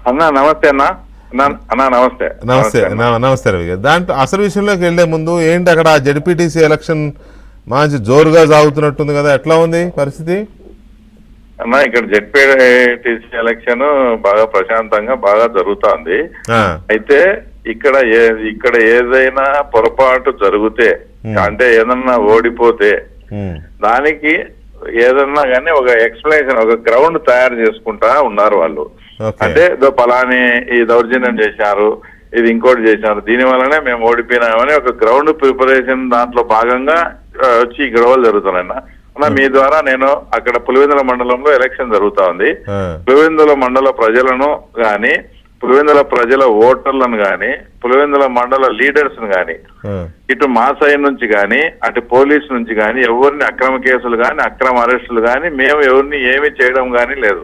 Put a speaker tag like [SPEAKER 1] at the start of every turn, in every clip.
[SPEAKER 1] అన్నా నమస్తే అన్నా. అన్నా నమస్తే.
[SPEAKER 2] నమస్తే నమస్తే రవి గారు. దాంట్లో అసలు విషయంలోకి వెళ్లే ముందు ఏంటి అక్కడ జెడ్పీటీసీ ఎలక్షన్ మంచి జోరుగా సాగుతున్నట్టుంది కదా, ఎట్లా ఉంది పరిస్థితి?
[SPEAKER 1] అన్నా ఇక్కడ జెడ్పీటీసీ ఎలక్షన్ బాగా ప్రశాంతంగా బాగా జరుగుతోంది. అయితే ఇక్కడ ఏదైనా పొరపాటు జరిగితే అంటే ఏదన్నా ఓడిపోతే దానికి ఏదన్నా కానీ ఒక ఎక్స్ప్లెనేషన్, ఒక గ్రౌండ్ తయారు చేసుకుంటా ఉన్నారు వాళ్ళు. అంటే పలాని ఈ దౌర్జన్యం చేశారు, ఇది ఇంకోటి చేశారు, దీని వల్లనే మేము ఓడిపోయినామని ఒక గ్రౌండ్ ప్రిపరేషన్ దాంట్లో భాగంగా వచ్చి ఈ గొడవలు జరుగుతున్నాయన్న. మీ ద్వారా నేను అక్కడ పులివెందుల మండలంలో ఎలక్షన్ జరుగుతా ఉంది. పులివెందుల మండల ప్రజలను గాని, పులివెందుల ప్రజల ఓటర్లను గాని, పులివెందుల మండల లీడర్స్ గాని, ఇటు మా సైడ్ నుంచి గాని అటు పోలీసు నుంచి గాని ఎవరిని అక్రమ కేసులు గాని అక్రమ అరెస్టులు గాని మేము ఎవరిని ఏమి చేయడం గాని లేదు.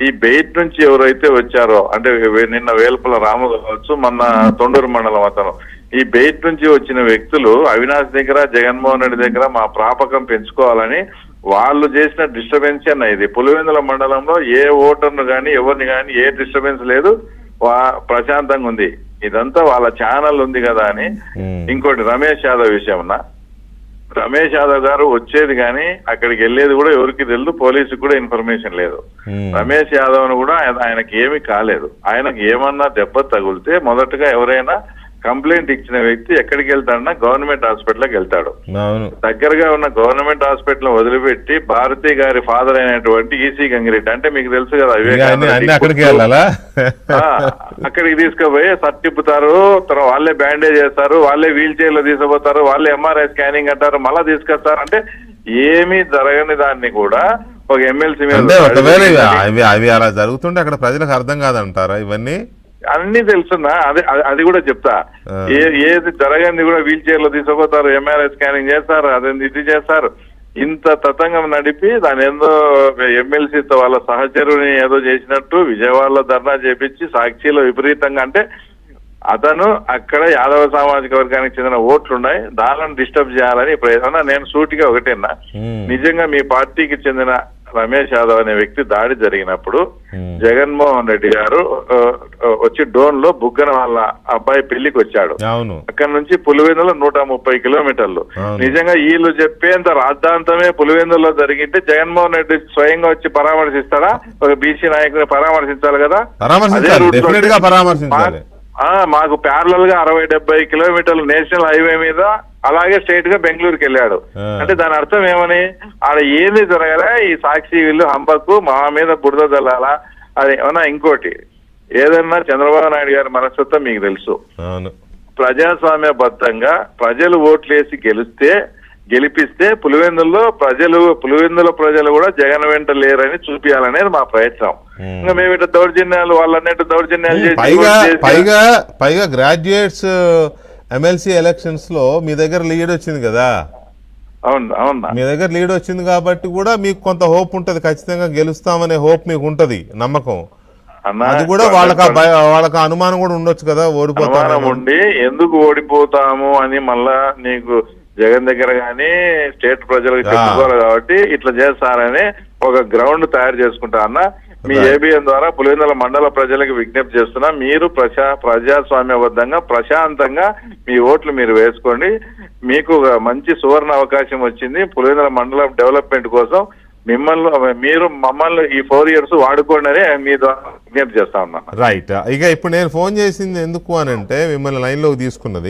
[SPEAKER 1] ఈ బయట నుంచి ఎవరైతే వచ్చారో అంటే నిన్న వేల్పుల రాము కావచ్చు, మొన్న తొండూరు మండలం అతను, ఈ బయట నుంచి వచ్చిన వ్యక్తులు అవినాష్ దగ్గర జగన్మోహన్ రెడ్డి దగ్గర మా ప్రాపకం పెంచుకోవాలని వాళ్ళు చేసిన డిస్టర్బెన్స్ అన్న. ఇది పులివెందుల మండలంలో ఏ ఓటర్ను గాని ఎవరిని గాని ఏ డిస్టర్బెన్స్ లేదు, ప్రశాంతంగా ఉంది. ఇదంతా వాళ్ళ ఛానల్ ఉంది కదా అని. ఇంకోటి రమేష్ యాదవ్ విషయం అన్న. రమేష్ యాదవ్ గారు వచ్చేది కానీ అక్కడికి వెళ్ళేది కూడా ఎవరికి తెలియదు, పోలీసుకు కూడా ఇన్ఫర్మేషన్ లేదు. రమేష్ యాదవ్ ను కూడా ఆయనకి ఏమీ కాలేదు. ఆయనకు ఏమన్నా దెబ్బ తగిలితే మొదటగా ఎవరైనా కంప్లైంట్ ఇచ్చిన వ్యక్తి ఎక్కడికి వెళ్తాడన్నా గవర్నమెంట్ హాస్పిటల్కి వెళ్తాడు. దగ్గరగా ఉన్న గవర్నమెంట్ హాస్పిటల్ వదిలిపెట్టి భారతి గారి ఫాదర్ అయినటువంటి ఈసీ గంగిరెడ్డి అంటే మీకు తెలుసు కదా, అక్కడికి తీసుకుపోయి సర్టిప్పుతారు, వాళ్ళే బ్యాండేజ్ చేస్తారు, వాళ్ళే వీల్ చైర్ లో తీసుకుపోతారు, వాళ్ళే ఎంఆర్ఐ స్కానింగ్ అంటారు, మళ్ళా తీసుకొస్తారు. అంటే ఏమీ జరగని దాన్ని కూడా ఒక ఎమ్మెల్సీ మీద
[SPEAKER 2] అవి అలా జరుగుతుంటే అక్కడ ప్రజలకు అర్థం కాదంటారా? ఇవన్నీ
[SPEAKER 1] అన్ని తెలుసున్నా, అది కూడా చెప్తా. ఏది జరగంది కూడా వీల్ చైర్ లో తీసుకుపోతారు, ఎంఆర్ఐ స్కానింగ్ చేస్తారు, అదేంది ఇది చేస్తారు. ఇంత తతంగం నడిపి దాని ఏదో ఎమ్మెల్సీతో వాళ్ళ సహచరుని ఏదో చేసినట్టు విజయవాడలో ధర్నా చేపించి సాక్షిలో విపరీతంగా, అంటే అతను అక్కడ యాదవ సామాజిక వర్గానికి చెందిన ఓట్లున్నాయి, దానిని డిస్టర్బ్ చేయాలని ప్రయత్నం. నేను సూటిగా ఒకటేనా, నిజంగా మీ పార్టీకి చెందిన రమేష్ యాదవ్ అనే వ్యక్తి దాడి జరిగినప్పుడు జగన్మోహన్ రెడ్డి గారు వచ్చి డోన్ లో బుగ్గన వాళ్ళ అబ్బాయి పెళ్లికి వచ్చాడు. అక్కడ నుంచి పులివెందులో 130 కిలోమీటర్లు. నిజంగా వీళ్ళు చెప్పేంత రాద్ధాంతమే పులివెందులో జరిగితే జగన్మోహన్ రెడ్డి స్వయంగా వచ్చి పరామర్శిస్తాడా? ఒక బీసీ నాయకుని పరామర్శించాలి కదా. మాకు ప్యారలల్ గా 60-70 కిలోమీటర్లు నేషనల్ హైవే మీద, అలాగే స్ట్రైట్ గా బెంగళూరుకి వెళ్ళాడు. అంటే దాని అర్థం ఏమని, ఆడ ఏది జరగాలా ఈ సాక్షి వీళ్ళు హంబకు మా మీద బురద జల్లాలా అది ఏమన్నా. ఇంకోటి ఏదన్నా చంద్రబాబు నాయుడు గారి మనస్తత్వం మీకు తెలుసు. ప్రజాస్వామ్యబద్ధంగా ప్రజలు ఓట్లేసి గెలిపిస్తే పులివెందుల ప్రజలు కూడా జగన్ వెంట లేరని చూపించాలనేది మా ప్రయత్నం. ఇంకా మేము ఇట్లా దౌర్జన్యాలు వాళ్ళన్నట్టు దౌర్జన్యాలు చేసి
[SPEAKER 2] పైగా గ్రాడ్యుయేట్స్ ఎమ్మెల్సీ ఎలక్షన్స్ లో మీ దగ్గర లీడ్ వచ్చింది కదా.
[SPEAKER 1] అవును,
[SPEAKER 2] మీ దగ్గర లీడ్ వచ్చింది కాబట్టి కూడా మీకు కొంత హోప్ ఉంటది, ఖచ్చితంగా గెలుస్తామనే హోప్ మీకు ఉంటది, నమ్మకం. అది కూడా వాళ్ళకి అనుమానం కూడా ఉండొచ్చు కదా,
[SPEAKER 1] ఓడిపోతాం ఉండి ఎందుకు ఓడిపోతాము అని మళ్ళా నీకు జగన్ దగ్గర గానీ స్టేట్ ప్రజలకు చెప్పుకోవాలి కాబట్టి ఇట్లా చేస్తారని ఒక గ్రౌండ్ తయారు చేసుకుంటా అన్న. మీ ఏబిఎన్ ద్వారా పులివెందుల మండల ప్రజలకు విజ్ఞప్తి చేస్తున్నా, మీరు ప్రజాస్వామ్యబద్ధంగా ప్రశాంతంగా మీ ఓట్లు మీరు వేసుకోండి. మీకు మంచి సువర్ణ అవకాశం వచ్చింది పులివెందుల మండలం డెవలప్మెంట్ కోసం. మీరు మమ్మల్ని ఈ 4 years వాడుకోండి అని మీ ద్వారా విజ్ఞప్తి చేస్తా ఉన్నా.
[SPEAKER 2] రైట్. ఇక ఇప్పుడు నేను ఫోన్ చేసింది ఎందుకు అని అంటే మిమ్మల్ని లైన్ లోకి తీసుకున్నది